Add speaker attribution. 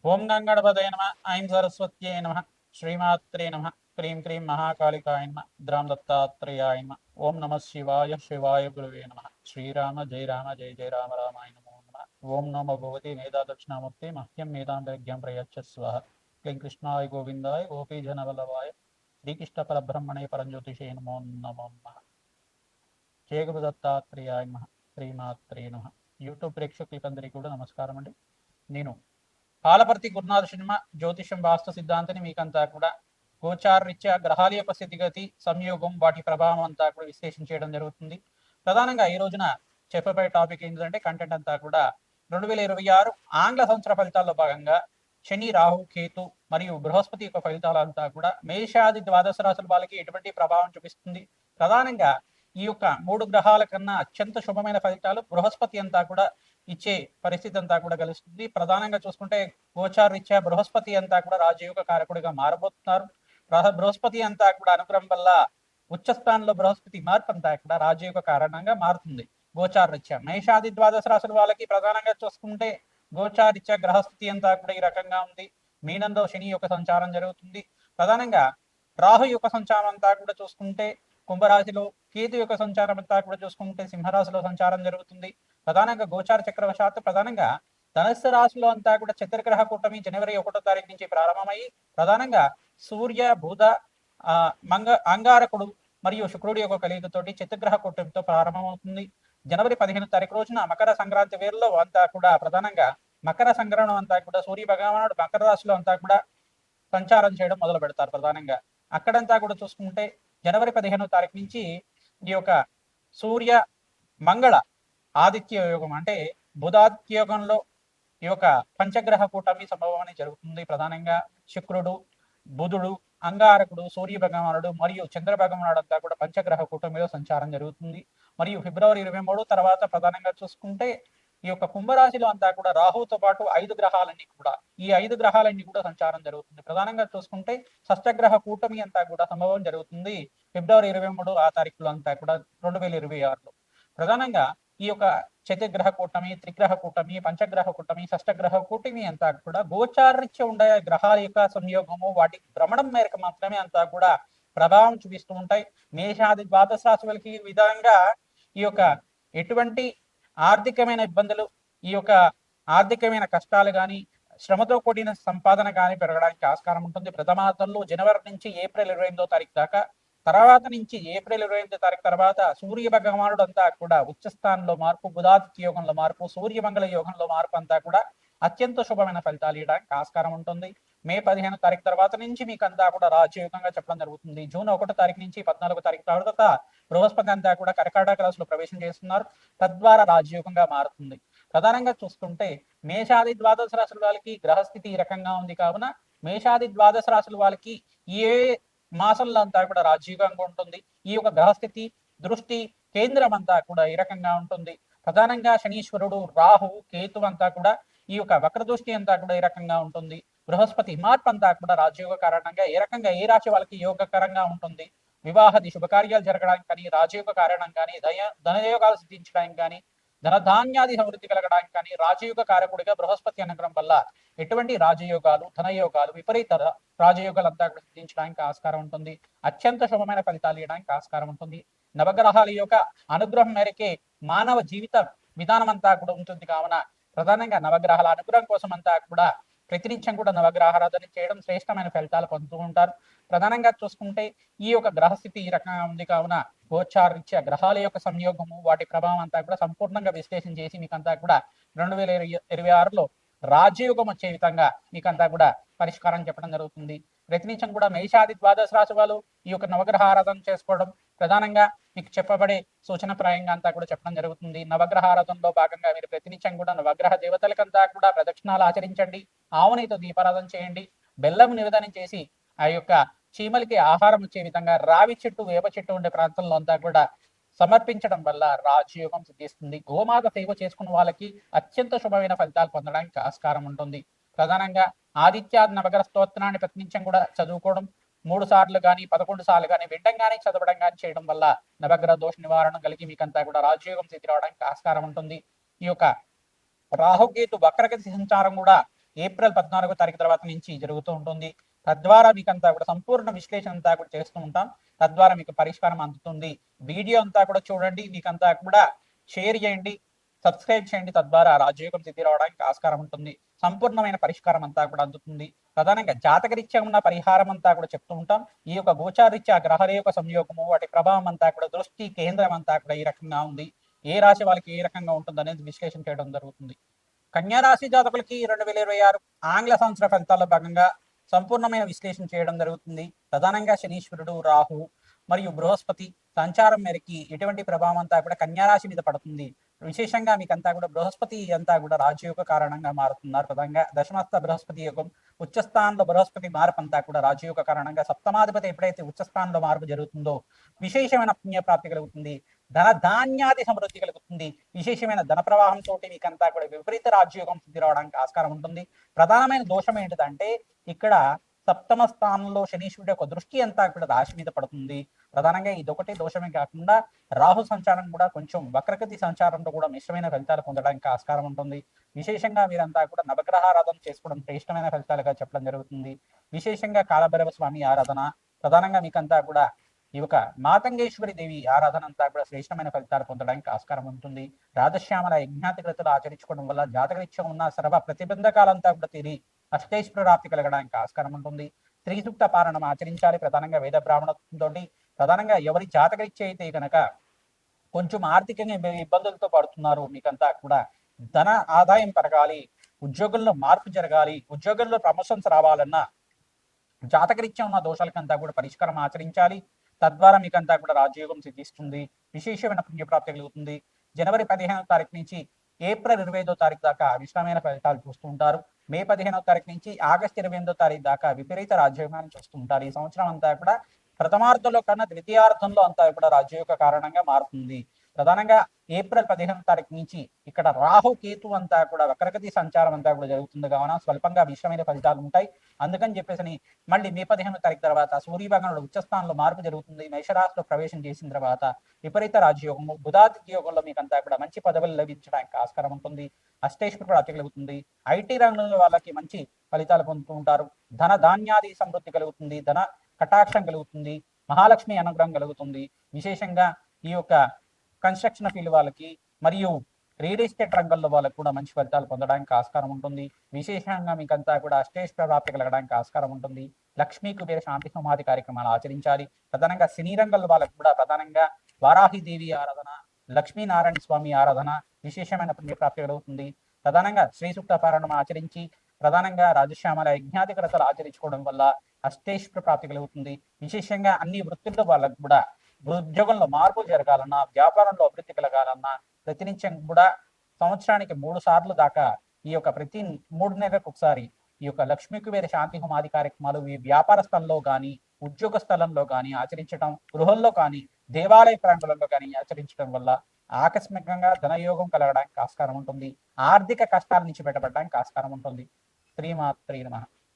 Speaker 1: ఓం గంగణపతయ నమ. ఐం సరస్వత్యై నమ. శ్రీమాత్రే నమ. క్రీం క్రీం మహాకాళికాయ నమ. ద్రాం దత్తాత్రేయాయ నమ. ఓం నమ శివాయ శివాయ గురువే నమ. శ్రీరామ జయ రామ జయ జయ రామ రామాయ నమో నమ. ఓం నమో భగవతి మేధా దక్షిణామూర్తి మహ్యం మేధాంతరిజ్ఞం ప్రయచ్చస్వ. క్లీం కృష్ణాయ గోవిందాయ గోపీజనవల్లభాయ శ్రీకృష్ణ పరబ్రహ్మణే పరంజ్యోతిషే నమో నమో నమ. జయ గురు దత్తాత్రేయాయ నమ. శ్రీమాత్రే నమ. యూట్యూబ్ ప్రేక్షకులందరికీ కూడా నమస్కారం అండి. నేను పాలపర్తి గురునాథ శర్మ జ్యోతిషం వాస్తు సిద్ధాంతిని మీకంతా కూడా గోచారరీత్యా గ్రహాల యొక్క స్థితిగతి సంయోగం వాటి ప్రభావం అంతా కూడా విశ్లేషణ చేయడం జరుగుతుంది. ప్రధానంగా ఈ రోజున చెప్పబోయే టాపిక్ ఏంటంటే కంటెంట్ అంతా కూడా 2026 ఆంగ్ల సంవత్సర ఫలితాల్లో భాగంగా శని రాహు కేతు మరియు బృహస్పతి యొక్క ఫలితాలంతా కూడా మేషాది ద్వాదశ రాశుల వాళ్ళకి ఎటువంటి ప్రభావం చూపిస్తుంది. ప్రధానంగా ఈ యొక్క 3 గ్రహాల కన్నా అత్యంత శుభమైన ఫలితాలు బృహస్పతి అంతా కూడా ఇచ్చే పరిస్థితి అంతా కూడా కలుస్తుంది. ప్రధానంగా చూసుకుంటే గోచారరీత్యా బృహస్పతి అంతా కూడా రాజయోగ కారకుడిగా మారబోతున్నారు. బృహస్పతి అంతా కూడా అనుగ్రహం వల్ల ఉచ్చస్థానంలో బృహస్పతి మార్పు అంతా కూడా రాజయోగ కారణంగా మారుతుంది. గోచారరీత్యా మేషాది ద్వాదశ రాశుల వాళ్ళకి ప్రధానంగా చూసుకుంటే గోచారరీత్యా గ్రహస్థితి అంతా కూడా ఈ రకంగా ఉంది. మీనంలో శని యొక్క సంచారం జరుగుతుంది. ప్రధానంగా రాహు యొక్క సంచారం అంతా కూడా చూసుకుంటే కుంభరాశిలో, కేతు యొక్క సంచారం అంతా కూడా చూసుకుంటే సింహరాశిలో సంచారం జరుగుతుంది. ప్రధానంగా గోచార చక్రవశాత్తు ప్రధానంగా ధనుస్సు రాశిలో అంతా కూడా చతుర్గ్రహ కూటమి జనవరి 1వ తారీఖు నుంచి ప్రారంభమయ్యి ప్రధానంగా సూర్య బుధ అంగారకుడు మరియు శుక్రుడి యొక్క కలియుగతోటి చతుర్గ్రహ కూటమితో ప్రారంభమవుతుంది. జనవరి 15వ తారీఖు రోజున మకర సంక్రాంతి వేరులో అంతా కూడా ప్రధానంగా మకర సంక్రమణం అంతా కూడా సూర్య భగవానుడు మకర రాశిలో అంతా కూడా సంచారం చేయడం మొదలు పెడతారు. ప్రధానంగా అక్కడంతా కూడా చూసుకుంటే జనవరి 15వ తారీఖు నుంచి ఈ యొక్క సూర్య మంగళ ఆదిత్య యోగం అంటే బుధాదిత్య యోగంలో ఈ యొక్క పంచగ్రహ కూటమి సంభవం అనేది జరుగుతుంది. ప్రధానంగా శుక్రుడు, బుధుడు, అంగారకుడు, సూర్య భగవానుడు మరియు చంద్ర భగవానుడు అంతా కూడా పంచగ్రహ కూటమిలో సంచారం జరుగుతుంది. మరియు ఫిబ్రవరి 23 తర్వాత ప్రధానంగా చూసుకుంటే ఈ యొక్క కుంభరాశిలో అంతా కూడా రాహుతో పాటు 5 గ్రహాలన్నీ కూడా ఈ 5 గ్రహాలన్నీ కూడా సంచారం జరుగుతుంది. ప్రధానంగా చూసుకుంటే షష్టగ్రహ కూటమి అంతా కూడా సంభవం జరుగుతుంది ఫిబ్రవరి 23 ఆ తారీఖులో అంతా కూడా 2026లో. ప్రధానంగా ఈ యొక్క చతుర్గ్రహ కూటమి, త్రిగ్రహ కూటమి, పంచగ్రహ కూటమి, షష్టగ్రహ కూటమి అంతా కూడా గోచారరీత్యా ఉండే గ్రహాల యొక్క సంయోగము వాటి భ్రమణం మేరకు మాత్రమే అంతా కూడా ప్రభావం చూపిస్తూ ఉంటాయి. మేషాది ద్వాదశ రాశి వాళ్ళకి ఈ విధంగా ఈ యొక్క ఎటువంటి ఆర్థికమైన ఇబ్బందులు, ఈ యొక్క ఆర్థికమైన కష్టాలు కానీ శ్రమతో కూడిన సంపాదన కానీ పెరగడానికి ఆస్కారం ఉంటుంది. ప్రథమార్థంలో జనవరి నుంచి ఏప్రిల్ 28వ తారీఖు దాకా, తర్వాత నుంచి ఏప్రిల్ 28వ తారీఖు తర్వాత సూర్య భగవానుడు అంతా కూడా ఉచ్చస్థానంలో మార్పు, బుధాదిత్య యోగంలో మార్పు, సూర్యమంగళ యోగంలో మార్పు అంతా కూడా అత్యంత శుభమైన ఫలితాలు ఇవ్వడానికి ఆస్కారం ఉంటుంది. మే 15వ తారీఖు తర్వాత నుంచి మీకు అంతా కూడా రాజయోగంగా చెప్పడం జరుగుతుంది. జూన్ 1వ తారీఖు నుంచి 14వ తారీఖు తర్వాత బృహస్పతి అంతా కూడా కర్కాటక రాశిలో ప్రవేశం చేస్తున్నారు. తద్వారా రాజయోగంగా మారుతుంది. ప్రధానంగా చూసుకుంటే మేషాది ద్వాదశ రాశుల వాళ్ళకి గ్రహస్థితి ఈ రకంగా ఉంది కావున మేషాది ద్వాదశ రాశుల వాళ్ళకి ఏ మాసంలో అంతా కూడా రాజయోగంగా ఉంటుంది. ఈ యొక్క గ్రహస్థితి దృష్టి కేంద్రం అంతా కూడా ఈ రకంగా ఉంటుంది. ప్రధానంగా శనీశ్వరుడు, రాహు, కేతు అంతా కూడా ఈ యొక్క వక్ర దృష్టి అంతా కూడా ఈ రకంగా ఉంటుంది. బృహస్పతి మార్పు అంతా కూడా రాజయోగ కారణంగా ఏ రకంగా ఏ రాశి వాళ్ళకి యోగకరంగా ఉంటుంది. వివాహాది శుభకార్యాలు జరగడానికి కానీ, రాజయోగ కారణం కానీ, ధనయోగాలు సిద్ధించడానికి కానీ, ధనధాన్యాది సమృద్ధి కలగడానికి కానీ రాజయోగ కారకుడిగా బృహస్పతి అనుగ్రహం వల్ల ఎటువంటి రాజయోగాలు, ధనయోగాలు, విపరీత రాజయోగాలు అంతా కూడా సిద్ధించడానికి ఆస్కారం ఉంటుంది. అత్యంత శుభమైన ఫలితాలు ఇవ్వడానికి ఆస్కారం ఉంటుంది. నవగ్రహాల యొక్క అనుగ్రహం మేరకే మానవ జీవిత విధానం అంతా కూడా ఉంటుంది కావున ప్రధానంగా నవగ్రహాల అనుగ్రహం కోసం అంతా కూడా ప్రతినిత్యం కూడా నవగ్రహారాధన చేయడం శ్రేష్టమైన ఫలితాలు పొందుతూ ఉంటారు. ప్రధానంగా చూసుకుంటే ఈ యొక్క గ్రహస్థితి ఈ రకంగా ఉంది కావున గోచారరీత్యా గ్రహాల యొక్క సంయోగము వాటి ప్రభావం అంతా కూడా సంపూర్ణంగా విశ్లేషణ చేసి మీకంతా కూడా 2026లో రాజయోగం వచ్చే విధంగా మీకంతా కూడా పరిష్కారం చెప్పడం జరుగుతుంది. ప్రతినిత్యం కూడా మేషాది ద్వాదశ రాశి వాళ్ళు ఈ యొక్క నవగ్రహ ఆరాధన చేసుకోవడం ప్రధానంగా మీకు చెప్పబడే సూచనప్రాయంగా అంతా కూడా చెప్పడం జరుగుతుంది. నవగ్రహ ఆరాధనలో భాగంగా మీరు ప్రతినిత్యం కూడా నవగ్రహ దేవతలకంతా కూడా ప్రదక్షిణాలు ఆచరించండి. ఆవునితో దీపారాధన చేయండి. బెల్లం నివేదన చేసి ఆ యొక్క చీమలకి ఆహారం వచ్చే విధంగా రావి చెట్టు, వేప చెట్టు ఉండే ప్రాంతంలో అంతా కూడా సమర్పించడం వల్ల రాజయోగం సిద్ధిస్తుంది. గోమాత సేవ చేసుకున్న వాళ్ళకి అత్యంత శుభమైన ఫలితాలు పొందడానికి ఆస్కారం ఉంటుంది. ప్రధానంగా ఆదిత్యాది నవగ్రహ స్తోత్రాన్ని ప్రతినిత్యం కూడా చదువుకోవడం 3 సార్లు కానీ 11 సార్లు కానీ వినడం కానీ చదవడం కానీ చేయడం వల్ల నవగ్రహ దోష నివారణ కలిగి మీకంతా కూడా రాజయోగం సిద్ధి రావడానికి ఆస్కారం ఉంటుంది. ఈ యొక్క రాహుకేతు వక్రగతి సంచారం కూడా ఏప్రిల్ 14వ తారీఖు తర్వాత నుంచి జరుగుతూ ఉంటుంది. తద్వారా మీకంతా కూడా సంపూర్ణ విశ్లేషణ అంతా కూడా చేస్తూ ఉంటాం. తద్వారా మీకు పరిష్కారం అందుతుంది. వీడియో అంతా కూడా చూడండి, మీకంతా కూడా షేర్ చేయండి, సబ్స్క్రైబ్ చేయండి. తద్వారా రాజయోగం సిద్ధి రావడానికి ఆస్కారం ఉంటుంది. సంపూర్ణమైన పరిష్కారం అంతా కూడా అందుతుంది. ప్రధానంగా జాతకరీత్యా ఉన్న పరిహారం అంతా కూడా చెప్తూ ఉంటాం. ఈ యొక్క గోచారీత్యా గ్రహాల యొక్క సంయోగము, వాటి ప్రభావం అంతా కూడా, దృష్టి కేంద్రం అంతా కూడా ఈ రకంగా ఉంది, ఏ రాశి వాళ్ళకి ఏ రకంగా ఉంటుంది అనేది విశ్లేషణ చేయడం జరుగుతుంది. కన్యారాశి జాతకులకి 2026 ఆంగ్ల సంవత్సర ఫలితాల్లో భాగంగా సంపూర్ణమైన విశ్లేషణ చేయడం జరుగుతుంది. ప్రధానంగా శనీశ్వరుడు, రాహు మరియు బృహస్పతి సంచారం మేరకి ఎటువంటి ప్రభావం అంతా కూడా కన్యారాశి మీద పడుతుంది. విశేషంగా మీకంతా కూడా బృహస్పతి అంతా కూడా రాజయోగ కారణంగా మారుతున్నారు. ప్రధానంగా దశమస్థ బృహస్పతి యోగం, ఉచ్చస్థానంలో బృహస్పతి మార్పు అంతా కూడా రాజయోగ కారణంగా, సప్తమాధిపతి ఎప్పుడైతే ఉచ్చస్థానంలో మార్పు జరుగుతుందో విశేషమైన పుణ్యప్రాప్తి కలుగుతుంది. ధన ధాన్యాది సమృద్ధి కలుగుతుంది. విశేషమైన ధన ప్రవాహం తోటి మీకంతా కూడా విపరీత రాజయోగం సిద్ధి రావడానికి ఆస్కారం ఉంటుంది. ప్రధానమైన దోషం ఏంటిదంటే ఇక్కడ సప్తమ స్థానంలో శనీశ్వరుడు యొక్క దృష్టి అంతా కూడా రాశి మీద పడుతుంది. ప్రధానంగా ఇదొకటి దోషమే కాకుండా రాహు సంచారం కూడా కొంచెం వక్రగతి సంచారంలో కూడా మిశ్రమైన ఫలితాలు పొందడానికి ఆస్కారం ఉంటుంది. విశేషంగా మీరంతా కూడా నవగ్రహారాధన చేసుకోవడం శ్రేష్టమైన ఫలితాలుగా చెప్పడం జరుగుతుంది. విశేషంగా కాలభైరవ స్వామి ఆరాధన, ప్రధానంగా మీకంతా కూడా ఈ యొక్క మాతంగేశ్వరి దేవి ఆరాధన అంతా కూడా శ్రేష్టమైన ఫలితాలు పొందడానికి ఆస్కారం ఉంటుంది. రాధశ్యామల యజ్ఞాతికృతులు ఆచరించుకోవడం వల్ల జాతకరీత్యా ఉన్న సర్వ ప్రతిబంధకాలంతా కూడా తీరి అష్టైశ్వర ప్రాప్తి కలగడానికి ఆస్కారం ఉంటుంది. శ్రీ సూక్త పారణం ఆచరించాలి. ప్రధానంగా వేద బ్రాహ్మణంతో ప్రధానంగా ఎవరి జాతకరీత్యా అయితే కనుక కొంచెం ఆర్థికంగా ఇబ్బందులతో పడుతున్నారు, మీకంతా కూడా ధన ఆదాయం పెరగాలి, ఉద్యోగంలో మార్పు జరగాలి, ఉద్యోగంలో ప్రమోషన్స్ రావాలన్నా జాతకరీత్యా ఉన్న దోషాలకంతా కూడా పరిష్కారం ఆచరించాలి. తద్వారా మీకంతా కూడా రాజయోగం సిద్ధిస్తుంది. విశేషమైన పుణ్యప్రాప్తి కలుగుతుంది. జనవరి 15వ తారీఖు నుంచి ఏప్రిల్ 25వ తారీఖు దాకా విశ్రమైన ఫలితాలు చూస్తూ ఉంటారు. మే 15వ తారీఖు నుంచి ఆగస్టు 28వ తారీఖు దాకా విపరీత రాజయోగాన్ని చూస్తూ ఉంటారు. ఈ సంవత్సరం అంతా కూడా ప్రథమార్థంలో కన్నా ద్వితీయార్థంలో అంతా కూడా రాజయోగ కారణంగా మారుతుంది. ప్రధానంగా ఏప్రిల్ 15వ తారీఖు నుంచి ఇక్కడ రాహు కేతు అంతా కూడా వక్రగతి సంచారం అంతా కూడా జరుగుతుంది కావున స్వల్పంగా మిశ్రమైన ఫలితాలు ఉంటాయి. అందుకని చెప్పేసి మళ్ళీ మే 15వ తారీఖు తర్వాత సూర్యభగనుడు ఉచ్చస్థానంలో మార్పు జరుగుతుంది. మేషరాశిలో ప్రవేశం చేసిన తర్వాత విపరీత రాజయోగము, బుధాదిత్య యోగంలో మీకంతా కూడా మంచి పదవులు లభించడానికి ఆస్కారం ఉంటుంది. అష్టైశ్వర ప్రాప్తి కలుగుతుంది. ఐటీ రంగంలో వాళ్ళకి మంచి ఫలితాలు పొందుతూ ఉంటారు. ధన ధాన్యాది సమృద్ధి కలుగుతుంది. ధన కటాక్షం కలుగుతుంది. మహాలక్ష్మి అనుగ్రహం కలుగుతుంది. విశేషంగా ఈ యొక్క కన్స్ట్రక్షన్ ఫీల్డ్ వాళ్ళకి మరియు రియల్ ఎస్టేట్ రంగంలో వాళ్ళకు కూడా మంచి ఫలితాలు పొందడానికి ఆస్కారం ఉంటుంది. విశేషంగా మీకంతా కూడా అష్టైశ్వర ప్రాప్తి కలగడానికి ఆస్కారం ఉంటుంది. లక్ష్మీ కుబేర శాంతి సమాధి కార్యక్రమాలు ఆచరించాలి. ప్రధానంగా సినీ రంగంలో వాళ్ళకు కూడా ప్రధానంగా వారాహిదేవి ఆరాధన, లక్ష్మీనారాయణ స్వామి ఆరాధన విశేషమైన పుణ్యప్రాప్తి కలుగుతుంది. ప్రధానంగా శ్రీ సూక్త పారాయణం ఆచరించి ప్రధానంగా రాజశ్యామల యజ్ఞాధికరతలు ఆచరించుకోవడం వల్ల అష్టైశ్వర ప్రాప్తి కలుగుతుంది. విశేషంగా అన్ని వృత్తుల్లో వాళ్ళకు కూడా ఉద్యోగంలో మార్పు జరగాలన్నా, వ్యాపారంలో అభివృద్ధి కలగాలన్నా ప్రతినిత్యం కూడా సంవత్సరానికి 3 సార్లు దాకా ఈ యొక్క ప్రతి 3 నెలలకు ఒకసారి ఈ యొక్క లక్ష్మీ కుబేర శాంతి హోమాది కార్యక్రమాలు ఈ వ్యాపార స్థలంలో కానీ, ఉద్యోగ స్థలంలో కానీ ఆచరించడం, గృహంలో కానీ, దేవాలయ ప్రాంగణంలో కానీ ఆచరించడం వల్ల ఆకస్మికంగా ధనయోగం కలగడానికి ఆస్కారం ఉంటుంది. ఆర్థిక కష్టాల నుంచి బయటపడడానికి ఆస్కారం ఉంటుంది. శ్రీమాత్రే నమః.